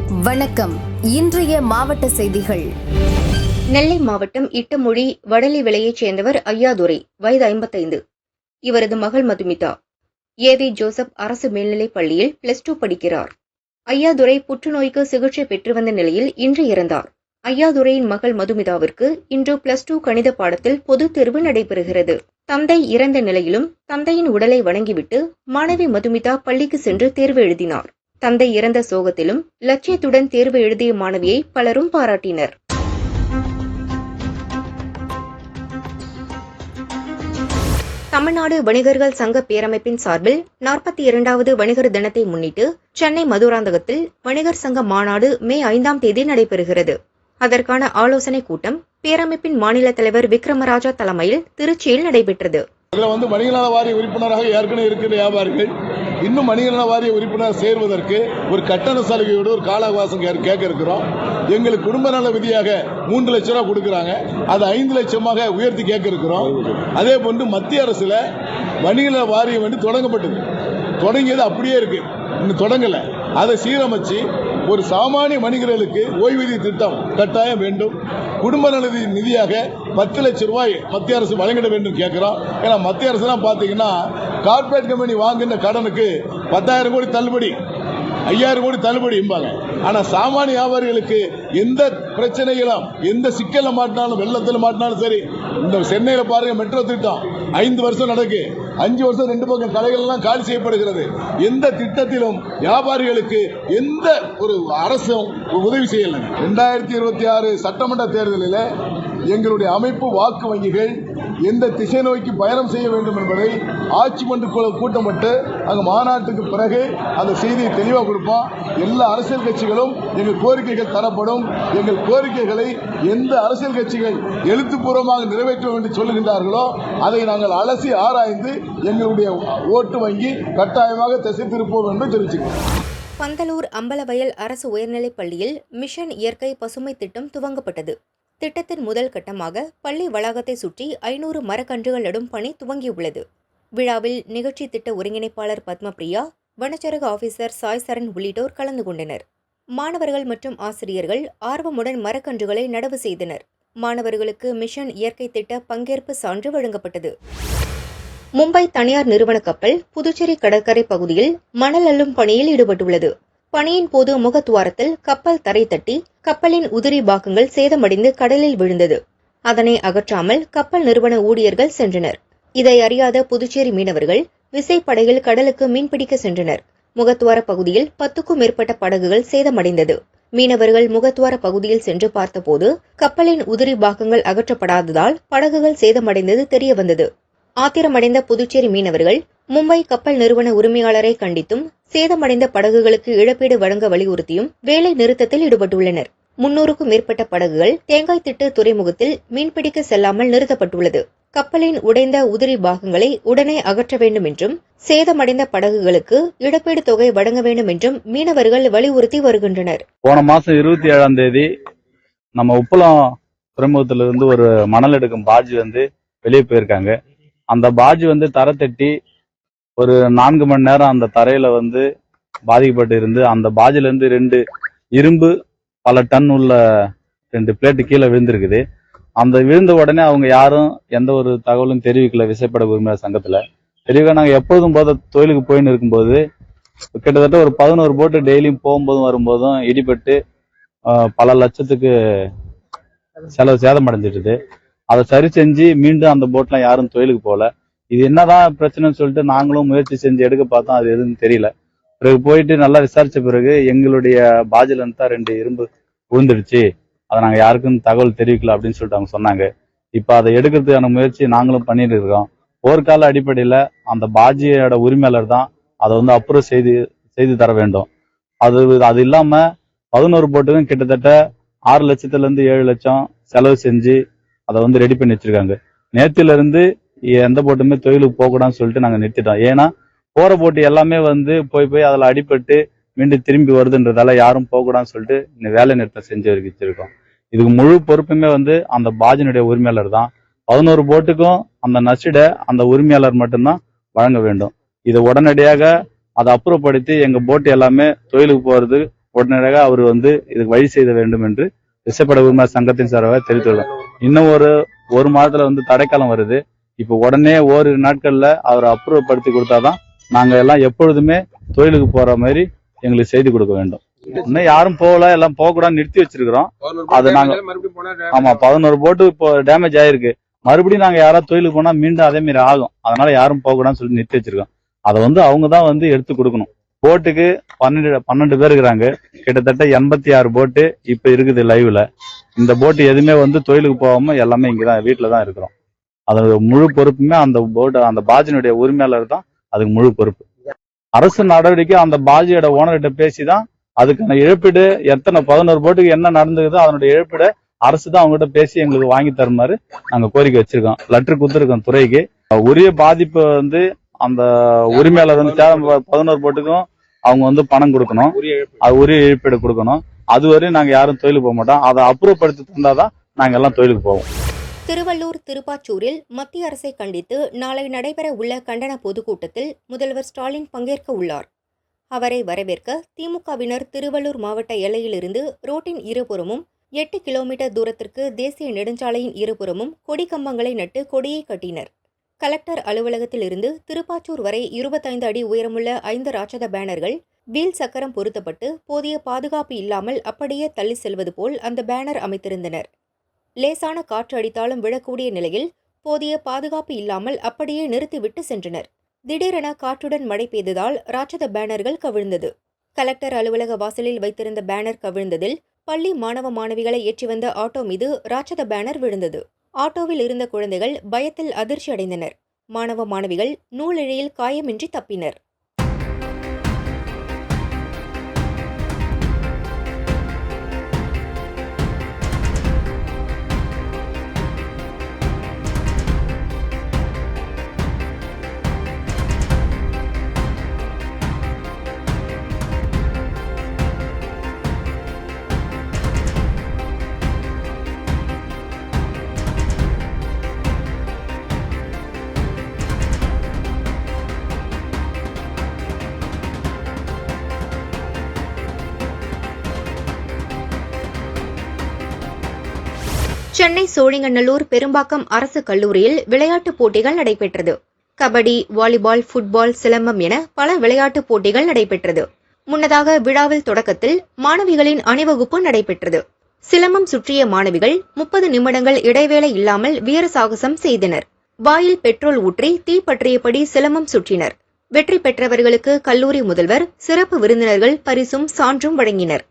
வணக்கம். இன்றைய மாவட்ட செய்திகள். நெல்லை மாவட்டம் இட்டமொழி வடலி விலையைச் சேர்ந்தவர் ஐயாதுரை, வயது 55. இவரது மகள் மதுமிதா ஏவி ஜோசப் அரசு மேல்நிலைப் பள்ளியில் +2 படிக்கிறார். ஐயாதுரை புற்றுநோய்க்கு சிகிச்சை பெற்று வந்த நிலையில் இன்று இறந்தார். ஐயாதுரையின் மகள் மதுமிதாவிற்கு இன்று +2 கணித பாடத்தில் பொதுத் தேர்வு நடைபெறுகிறது. தந்தை இறந்த நிலையிலும் தந்தையின் உடலை வணங்கிவிட்டு மாணவி மதுமிதா பள்ளிக்கு சென்று தேர்வு எழுதினார். தந்தை இறந்த சோகத்திலும் லட்சியத்துடன் தேர்வு எழுதிய மாணவியை பலரும் பாராட்டினர். தமிழ்நாடு வணிகர்கள் சங்க பேரமைப்பின் சார்பில் 42வது வணிகர் தினத்தை முன்னிட்டு சென்னை மதுராந்தகத்தில் வணிகர் சங்க மாநாடு மே 5ஆம் தேதி நடைபெறுகிறது. அதற்கான ஆலோசனைக் கூட்டம் பேரமைப்பின் மாநில தலைவர் விக்ரமராஜா தலைமையில் திருச்சியில் நடைபெற்றது. இதில் வணிக நல வாரிய உறுப்பினராக ஏற்கனவே இருக்கிற வியாபாரிகள் இன்னும் வணிக நல வாரிய உறுப்பினர் சேர்வதற்கு ஒரு கட்டண சலுகையோடு ஒரு கால அவகாசம் கேட்க இருக்கிறோம். எங்களுக்கு குடும்ப நல விதியாக 3 லட்சம் ரூபாய் கொடுக்குறாங்க. அது 5 லட்சமாக உயர்த்தி கேட்க இருக்கிறோம். அதே போன்று மத்திய அரசுல வணிக நல வாரியம் வந்து தொடங்கப்பட்டது. தொடங்கியது அப்படியே இருக்கு, இன்னும் தொடங்கல. அதை சீரமைச்சு ஒரு சாமானிய வணிகர்களுக்கு ஓய்வூதிய திட்டம் கட்டாயம் வேண்டும். குடும்ப நல நிதியாக 10 லட்சம் ரூபாய் மத்திய அரசு வழங்கிட வேண்டும் கேட்கிறோம். ஏன்னா மத்திய அரசு பாத்தீங்கன்னா கார்பரேட் கம்பெனி வாங்குகின்ற கடனுக்கு 10,000 கோடி தள்ளுபடி, 5,000 கோடி தள்ளுபடி என்பாங்க. ஆனா சாமானிய வியாபாரிகளுக்கு எந்த பிரச்சனைகளும் எந்த சிக்கல மாட்டினாலும் வெள்ளத்தில் மாட்டினாலும் சரி, இந்த சென்னையில பாருங்க மெட்ரோ திட்டம் 5 வருஷம் நடக்கு, 5 வருஷம் 2 பக்கம் கடைகள் எல்லாம் காலி செய்யப்படுகிறது. எந்த திட்டத்திலும் வியாபாரிகளுக்கு எந்த ஒரு அரசும் உதவி செய்யல. 2026 சட்டமன்ற தேர்தலில் எங்களுடைய அமைப்பு வாக்கு வங்கிகள் எந்த திசை நோக்கி பயணம் செய்ய வேண்டும் என்பதை ஆட்சி மன்ற கூட்டமிட்டு அங்கு மாநாட்டுக்கு பிறகு அந்த செய்தியை தெளிவாக கொடுப்போம். எல்லா அரசியல் கட்சிகளும் எங்கள் கோரிக்கைகள் தரப்படும். எங்கள் கோரிக்கைகளை எந்த அரசியல் கட்சிகள் எழுத்துப்பூர்வமாக நிறைவேற்றும் என்று சொல்லுகின்றார்களோ அதை நாங்கள் அலசி ஆராய்ந்து எங்களுடைய ஓட்டு வங்கி கட்டாயமாக திசை திருப்போம் என்று தெரிவிச்சுக்கிறோம். பந்தலூர் அம்பலவயல் அரசு உயர்நிலைப் பள்ளியில் மிஷன் இயற்கை பசுமை திட்டம் துவங்கப்பட்டது. திட்டத்தின் முதல் கட்டமாக பள்ளி வளாகத்தை சுற்றி 500 மரக்கன்றுகள் நடும் பணி துவங்கியுள்ளது. விழாவில் நிகழ்ச்சி திட்ட ஒருங்கிணைப்பாளர் பத்மபிரியா, வனச்சரக ஆபீசர் சாய் சரண் உள்ளிட்டோர் கலந்து கொண்டனர். மாணவர்கள் மற்றும் ஆசிரியர்கள் ஆர்வமுடன் மரக்கன்றுகளை நடவு செய்தனர். மாணவர்களுக்கு மிஷன் இயற்கை திட்ட பங்கேற்பு சான்று வழங்கப்பட்டது. மும்பை தனியார் நிறுவன கப்பல் புதுச்சேரி கடற்கரை பகுதியில் மணல் அள்ளும் பணியில் ஈடுபட்டுள்ளது. பணியின் போது முகத்துவாரத்தில் கப்பல் தரை தட்டி கப்பலின் உதிரி பாகங்கள் சேதமடைந்து கடலில் விழுந்தது. அதனை அகற்றாமல் கப்பல் நிறுவன ஊழியர்கள் சென்றனர். இதை அறியாத புதுச்சேரி மீனவர்கள் விசைப்படகில் கடலுக்கு மீன்பிடிக்க சென்றனர். முகத்துவார பகுதியில் 10க்கும் மேற்பட்ட படகுகள் சேதமடைந்தது. மீனவர்கள் முகத்துவார பகுதியில் சென்று பார்த்தபோது கப்பலின் உதிரி பாகங்கள் அகற்றப்படாததால் படகுகள் சேதமடைந்தது தெரியவந்தது. ஆத்திரமடைந்த புதுச்சேரி மீனவர்கள் மும்பை கப்பல் நிறுவன உரிமையாளரை கண்டித்தும் சேதமடைந்த படகுகளுக்கு இழப்பீடு வழங்க வலியுறுத்தியும் வேலை நிறுத்தத்தில் ஈடுபட்டுள்ளனர். 300க்கும் மேற்பட்ட படகுகள் தேங்காய்திட்டு துறைமுகத்தில் மீன்பிடிக்க செல்லாமல் நிறுத்தப்பட்டுள்ளது. கப்பலின் உடைந்த உதிரி பாகங்களை உடனே அகற்ற வேண்டும் என்றும் சேதமடைந்த படகுகளுக்கு இழப்பீடு தொகை வழங்க வேண்டும் என்றும் மீனவர்கள் வலியுறுத்தி வருகின்றனர். போன மாசம் 27ஆம் தேதி நம்ம உப்பளம் துறைமுகத்திலிருந்து ஒரு மணல் எடுக்கும் பாஜி வெளியே போயிருக்காங்க. அந்த பாஜி தரை தட்டி ஒரு 4 மணி நேரம் அந்த தரையில பாதிக்கப்பட்டு இருந்து அந்த பாஜில இருந்து 2 இரும்பு பல டன் உள்ள 2 பிளேட்டு கீழே விழுந்திருக்குது. அந்த விழுந்த உடனே அவங்க யாரும் எந்த ஒரு தகவலும் தெரிவிக்கல. விசைப்பட உரிமையாளர் சங்கத்துல தெரிவிக்க நாங்க எப்போதும் போத தொழிலுக்கு போயின்னு இருக்கும்போது கிட்டத்தட்ட ஒரு 11 போட்டு டெய்லியும் போகும்போதும் வரும்போதும் இடிபட்டு பல லட்சத்துக்கு சேதமடைஞ்சிட்டு அதை சரி செஞ்சு மீண்டும் அந்த போட்லாம் யாரும் தொழிலுக்கு போகல. இது என்னதான் பிரச்சனைன்னு சொல்லிட்டு நாங்களும் முயற்சி செஞ்சு எடுக்க பார்த்தோம். அது எதுவும் தெரியல. பிறகு போயிட்டு நல்லா விசாரிச்ச பிறகு எங்களுடைய பாஜில இருந்து தான் 2 இரும்பு விழுந்துடுச்சு, அதை நாங்க யாருக்கும் தகவல் தெரிவிக்கல அப்படின்னு சொல்லிட்டு அவங்க சொன்னாங்க. இப்ப அதை எடுக்கிறதுக்கான முயற்சி நாங்களும் பண்ணிட்டு இருக்கோம். போர்க்கால அடிப்படையில அந்த பாஜியோட உரிமையாளர் தான் அதை அப்ரூவ் செய்து தர வேண்டும். அது இல்லாம 11 போட்டுக்கும் கிட்டத்தட்ட 6 லட்சத்துல இருந்து 7 லட்சம் செலவு செஞ்சு அதை ரெடி பண்ணி வச்சிருக்காங்க. நேத்துல இருந்து எந்த போட்டுமே தொழிலுக்கு போகக்கூடாதுன்னு சொல்லிட்டு நாங்க நிறுத்திட்டோம். ஏன்னா போற போட்டு எல்லாமே போய் அதுல அடிபட்டு மீண்டும் திரும்பி வருதுன்றதால யாரும் போகக்கூடாதுன்னு சொல்லிட்டு இந்த வேலை நிறுத்தம் செஞ்சு வச்சிருக்கோம். இதுக்கு முழு பொறுப்புமே அந்த பாஜினுடைய உரிமையாளர் தான். 11 போட்டுக்கும் அந்த நஷ்ட அந்த உரிமையாளர் மட்டும்தான் வழங்க வேண்டும். இதை உடனடியாக அதை அப்புறப்படுத்தி எங்க போட்டு எல்லாமே தொழிலுக்கு போறது உடனடியாக அவர் இதுக்கு வழி செய்த வேண்டும் என்று விசைப்பட உரிமை சங்கத்தின் சார்பாக தெரிவித்துள்ளோம். இன்னும் ஒரு மாதத்துல தடைக்காலம் வருது. இப்ப உடனே ஓரிரு நாட்கள்ல அவரை அப்ரூவ் படுத்தி கொடுத்தாதான் நாங்க எல்லாம் எப்பொழுதுமே தொழிலுக்கு போற மாதிரி எங்களுக்கு செய்து கொடுக்க வேண்டும். இன்னும் யாரும் போகல, எல்லாம் போக கூட நிறுத்தி வச்சிருக்கிறோம். அது நாங்க 11 போட்டு இப்போ டேமேஜ் ஆயிருக்கு. மறுபடியும் நாங்க யாராவது தொழிலுக்கு போனா மீண்டும் அதே மாதிரி ஆகும். அதனால யாரும் போக கூடாதுன்னு சொல்லி நிறுத்தி வச்சிருக்கோம். அதை அவங்க தான் எடுத்து கொடுக்கணும். போட்டுக்கு 12 பேர் இருக்கிறாங்க. கிட்டத்தட்ட 86 போட்டு இப்ப இருக்குது லைவ்ல. இந்த போட்டு எதுவுமே தொழிலுக்கு போகாம எல்லாமே இங்கதான் வீட்டுல தான் இருக்கிறோம். அதோட முழு பொறுப்புமே அந்த பாஜினுடைய உரிமையாளர் தான் அதுக்கு முழு பொறுப்பு. அரசு நடவடிக்கை அந்த பாஜியோட ஓனர்கிட்ட பேசிதான் அதுக்கான இழப்பீடு எத்தனை 11 போட்டுக்கு என்ன நடந்ததோ அதனுடைய இழப்பீடு அரசு தான் அவங்ககிட்ட பேசி எங்களுக்கு வாங்கி தருமாறு நாங்க கோரிக்கை வச்சிருக்கோம். லெட்டர் கொடுத்துருக்கோம் துறைக்கு. உரிய பாதிப்பு அந்த உரிமையாளர் 11 போட்டுக்கும் அவங்க பணம் கொடுக்கணும். அது உரிய இழப்பீடு கொடுக்கணும். அதுவரையும் நாங்க யாரும் தொழிலுக்கு போக மாட்டோம். அதை அப்ரூவ் படுத்தி தந்தாதான் நாங்க எல்லாம் தொழிலுக்கு போவோம். திருவள்ளூர் திருப்பாச்சூரில் மத்திய அரசை கண்டித்து நாளை நடைபெற உள்ள கண்டன பொதுக்கூட்டத்தில் முதல்வர் ஸ்டாலின் பங்கேற்க உள்ளார். அவரை வரவேற்க திமுகவினர் திருவள்ளூர் மாவட்ட எல்லையிலிருந்து ரோட்டின் இருபுறமும் 8 கிலோமீட்டர் தூரத்திற்கு தேசிய நெடுஞ்சாலையின் இருபுறமும் கொடி கம்பங்களை நட்டு கொடியை கட்டினர். கலெக்டர் அலுவலகத்திலிருந்து திருப்பாச்சூர் வரை 25 அடி உயரமுள்ள 5 ராட்சத பேனர்கள் வீல் சக்கரம் பொருத்தப்பட்டு போதிய பாதுகாப்பு இல்லாமல் அப்படியே தள்ளி செல்வது போல் அந்த பேனர் அமைத்திருந்தனர். லேசான காற்று அடித்தாலும் விழக்கூடிய நிலையில் போதிய பாதுகாப்பு இல்லாமல் அப்படியே நிறுத்திவிட்டு சென்றனர். திடீரென காற்றுடன் மழை பெய்ததால் ராட்சத பேனர்கள் கவிழ்ந்தது. கலெக்டர் அலுவலக வாசலில் வைத்திருந்த பேனர் கவிழ்ந்ததில் பள்ளி மாணவ மாணவிகளை ஏற்றி வந்த ஆட்டோ மீது ராட்சத பேனர் விழுந்தது. ஆட்டோவில் இருந்த குழந்தைகள் பயத்தில் அதிர்ச்சி அடைந்தனர். மாணவ மாணவிகள் நூலிழையில் காயமின்றி தப்பினர். சென்னை சோழிங்கநல்லூர் பெரும்பாக்கம் அரசு கல்லூரியில் விளையாட்டுப் போட்டிகள் நடைபெற்றது. கபடி, வாலிபால், ஃபுட்பால், சிலம்பம் என பல விளையாட்டுப் போட்டிகள் நடைபெற்றது. முன்னதாக விழாவில் தொடக்கத்தில் மாணவிகளின் அணிவகுப்பு நடைபெற்றது. சிலம்பம் சுற்றிய மாணவிகள் 30 நிமிடங்கள் இடைவேளை இல்லாமல் வீர சாகசம் செய்தனர். வாயில் பெட்ரோல் ஊற்றி தீ பற்றியபடி சிலம்பம் சுற்றினர். வெற்றி பெற்றவர்களுக்கு கல்லூரி முதல்வர், சிறப்பு விருந்தினர்கள் பரிசும் சான்றும் வழங்கினர்.